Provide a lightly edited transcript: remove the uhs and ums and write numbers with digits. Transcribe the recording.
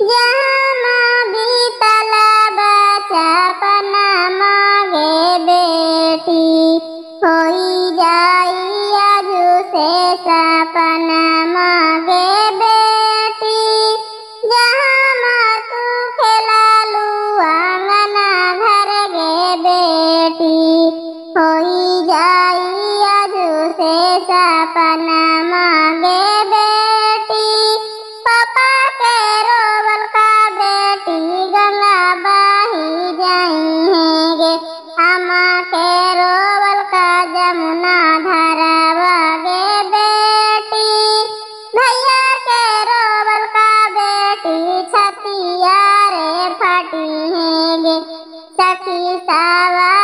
जहाँ बीतल बचपन मागे बेटी, होई जाई आजू से सपन मागे बेटी। जहाँ तू खेलालू आंगना घर गे बेटी, होई जाई आजू से सपन मागे बेटी। पापा के रोवल का बेटी गंगा बही जाई है गे, अम्मा के रोवल का जमुना धारावा गे बेटी। भैया के रोवल का बेटी छतिया रे फटी है गे, सखी सावा